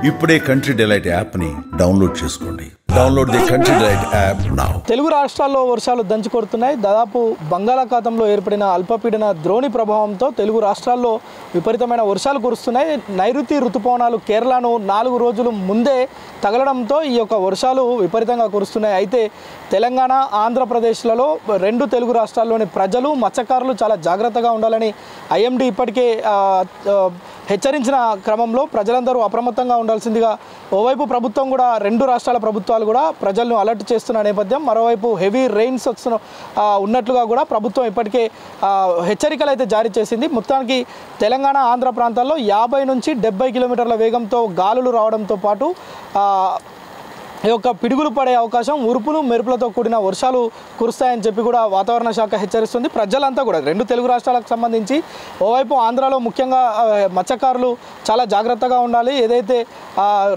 ఇప్పుడే country delight యాప్ని download చేసుకోండి. Download the country delight app now. Telugu రాష్ట్రాల్లో వర్షాలు దంచి కొడుతున్నాయి. దాదాపు బంగాళాఖాతంలో ఏర్పడిన అల్పపీడన ద్రోణి ప్రభావంతో తెలుగు రాష్ట్రాల్లో విపరీతమైన వర్షాలు కురుస్తున్నాయి. నైరుతి ఋతుపవనాలు కేరళను 4 రోజులు ముందే తగలడంతో ఈ యొక్క వర్షాలు విపరీతంగా కురుస్తున్నాయి. అయితే తెలంగాణ, ఆంధ్రప్రదేశ్లలో 2 తెలుగు రాష్ట్రాల్లోని ప్రజలు, మత్స్యకారులు చాలా జాగ్రత్తగా ఉండాలని ఐఎండీ ఇప్పటికే హెచ్చరించిన క్రమంలో ప్రజలందరూ అప్రమత్తంగా ఉండాల్సిందిగా ఓవైపు ప్రభుత్వం కూడా 2 రాష్ట్రాల ప్రభుత్వాలు కూడా ప్రజలను అలర్ట్ చేస్తున్న నేపథ్యం, మరోవైపు హెవీ రెయిన్స్ ఉన్నట్లుగా కూడా ప్రభుత్వం ఇప్పటికే హెచ్చరికలు అయితే జారీ చేసింది. మొత్తానికి తెలంగాణ, ఆంధ్ర ప్రాంతాల్లో 50 నుంచి 70 కిలోమీటర్ల వేగంతో గాలులు రావడంతో పాటు ఈ యొక్క పిడుగులు పడే అవకాశం, ఉరుపులు మెరుపులతో కూడిన వర్షాలు కురుస్తాయని చెప్పి కూడా వాతావరణ శాఖ హెచ్చరిస్తుంది. ప్రజలంతా కూడా 2 తెలుగు రాష్ట్రాలకు సంబంధించి ఓవైపు ఆంధ్రాలో ముఖ్యంగా మత్స్యకారులు చాలా జాగ్రత్తగా ఉండాలి. ఏదైతే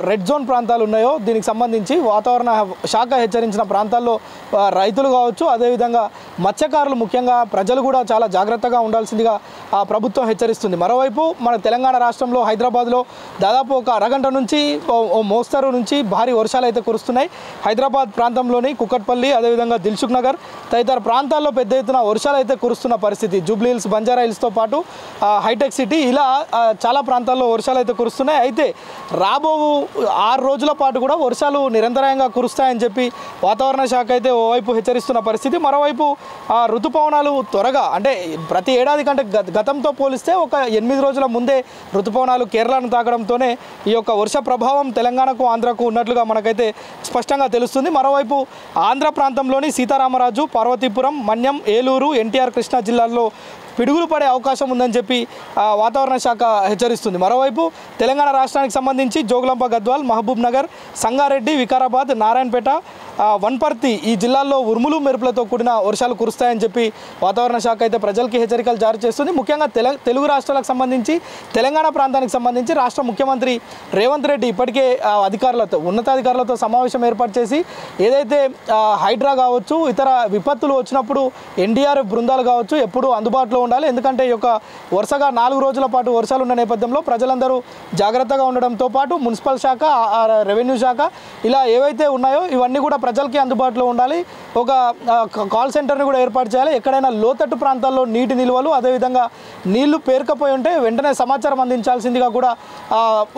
రెడ్ జోన్ ప్రాంతాలు ఉన్నాయో దీనికి సంబంధించి వాతావరణ శాఖ హెచ్చరించిన ప్రాంతాల్లో రైతులు కావచ్చు, అదేవిధంగా మత్స్యకారులు ముఖ్యంగా ప్రజలు కూడా చాలా జాగ్రత్తగా ఉండాల్సిందిగా ప్రభుత్వం హెచ్చరిస్తుంది. మరోవైపు మన తెలంగాణ రాష్ట్రంలో హైదరాబాద్లో దాదాపు ఒక అరగంట నుంచి మోస్తరు నుంచి భారీ వర్షాలు అయితే కురుస్తున్నాయి. హైదరాబాద్ ప్రాంతంలోని కుకట్పల్లి, అదేవిధంగా దిల్సుఖ్ నగర్ తదితర ప్రాంతాల్లో పెద్ద ఎత్తున వర్షాలు అయితే కురుస్తున్న పరిస్థితి. జూబ్లీ హిల్స్, బంజారా హిల్స్తో పాటు హైటెక్ సిటీ ఇలా చాలా ప్రాంతాల్లో వర్షాలు అయితే కురుస్తున్నాయి. అయితే రాబో 6 రోజుల పాటు కూడా వర్షాలు నిరంతరాయంగా కురుస్తాయని చెప్పి వాతావరణ శాఖ అయితే ఓవైపు హెచ్చరిస్తున్న పరిస్థితి. మరోవైపు ఋతుపవనాలు త్వరగా, అంటే ప్రతి ఏడాది కంటే గతంతో పోలిస్తే ఒక 8 రోజుల ముందే ఋతుపవనాలు కేరళను తాకడంతోనే ఈ యొక్క వర్ష ప్రభావం తెలంగాణకు, ఆంధ్రకు ఉన్నట్లుగా మనకైతే స్పష్టంగా తెలుస్తుంది. మరోవైపు ఆంధ్ర ప్రాంతంలోని సీతారామరాజు, పార్వతీపురం, మన్యం, ఏలూరు, ఎన్టీఆర్, కృష్ణా జిల్లాల్లో పిడుగులు పడే అవకాశం ఉందని చెప్పి వాతావరణ శాఖ హెచ్చరిస్తుంది. మరోవైపు తెలంగాణ రాష్ట్రానికి సంబంధించి జోగులాంబ గద్వాల్, మహబూబ్ నగర్, సంగారెడ్డి, వికారాబాద్, నారాయణపేట, వన్పర్తి ఈ జిల్లాల్లో ఉరుములు మెరుపులతో కూడిన వర్షాలు కురుస్తాయని చెప్పి వాతావరణ శాఖ అయితే ప్రజలకి హెచ్చరికలు జారీ చేస్తుంది. ముఖ్యంగా తెలుగు రాష్ట్రాలకు సంబంధించి, తెలంగాణ ప్రాంతానికి సంబంధించి రాష్ట్ర ముఖ్యమంత్రి రేవంత్ రెడ్డి ఇప్పటికే అధికారులతో, ఉన్నతాధికారులతో సమావేశం ఏర్పాటు చేసి ఏదైతే హైడ్రా కావచ్చు, ఇతర విపత్తులు వచ్చినప్పుడు ఎన్డీఆర్ఎఫ్ బృందాలు కావచ్చు ఎప్పుడు అందుబాటులో ఉండాలి. ఎందుకంటే ఈ యొక్క వరుసగా 4 రోజుల పాటు వర్షాలు ఉన్న నేపథ్యంలో ప్రజలందరూ జాగ్రత్తగా ఉండడంతో పాటు మున్సిపల్ శాఖ, రెవెన్యూ శాఖ ఇలా ఏవైతే ఉన్నాయో ఇవన్నీ కూడా ప్రజలకి అందుబాటులో ఉండాలి. ఒక కాల్ సెంటర్ని కూడా ఏర్పాటు చేయాలి. ఎక్కడైనా లోతట్టు ప్రాంతాల్లో నీటి నిల్వలు, అదేవిధంగా నీళ్లు పేరుకపోయి ఉంటే వెంటనే సమాచారం అందించాల్సిందిగా కూడా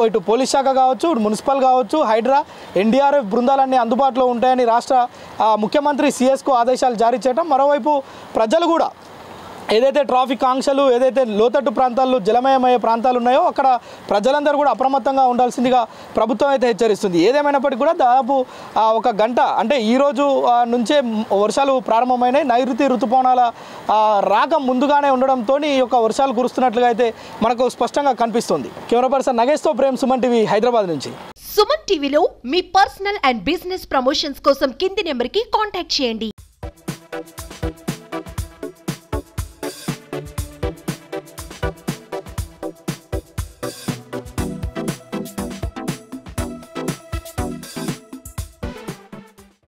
ఇటు పోలీస్ శాఖ కావచ్చు, మున్సిపల్ కావచ్చు, హైడ్రా, ఎన్డీఆర్ఎఫ్ బృందాలన్నీ అందుబాటులో ఉంటాయని రాష్ట్ర ముఖ్యమంత్రి సిఎస్కు ఆదేశాలు జారీ చేయడం. మరోవైపు ప్రజలు కూడా ఏదైతే ట్రాఫిక్ ఆంక్షలు, ఏదైతే లోతట్టు ప్రాంతాల్లో జలమయమయ్యే ప్రాంతాలు ఉన్నాయో అక్కడ ప్రజలందరూ కూడా అప్రమత్తంగా ఉండాల్సిందిగా ప్రభుత్వం అయితే హెచ్చరిస్తుంది. ఏదేమైనప్పటికీ కూడా దాదాపు ఒక గంట, అంటే ఈరోజు నుంచే వర్షాలు ప్రారంభమైనాయి. నైరుతి ఋతుపవనాల రాక ముందుగానే ఉండడంతో ఈ యొక్క వర్షాలు కురుస్తున్నట్లుగా అయితే మనకు స్పష్టంగా కనిపిస్తుంది. కెమెరా పర్సన్ నగేష్తో ప్రేమ్, సుమన్ టీవీ, హైదరాబాద్ నుంచి. సుమన్ టీవీలో మీ పర్సనల్ అండ్ బిజినెస్ ప్రమోషన్స్ కోసం కింది నెంబర్కి కాంటాక్ట్ చేయండి.